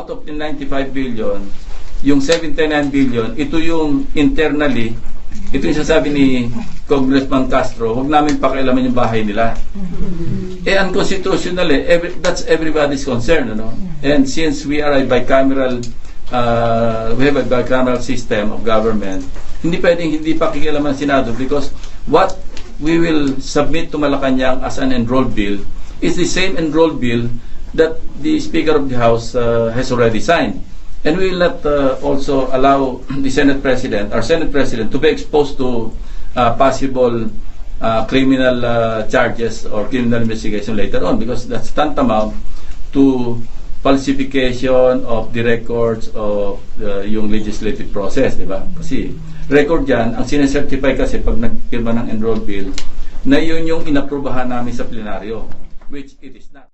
out of the 95 billion, yung 79 billion, ito yung internally, ito yung sasabi ni Congressman Castro, huwag namin pakialaman yung bahay nila. Unconstitutional that's everybody's concern, ano? And since we are a bicameral, we have a bicameral system of government, hindi pwedeng hindi pakikialaman ng Senado because what we will submit to Malacanang as an enrolled bill is the same enrolled bill that the Speaker of the House has already signed. And we will not also allow the Senate President, our Senate President, to be exposed to possible criminal charges or criminal investigation later on, because that's tantamount to falsification of the records of yung legislative process, di ba? Kasi record yan, ang sinecertify kasi pag nagpirma ng enrolled bill, na yun yung inaprubahan namin sa plenaryo, which it is not.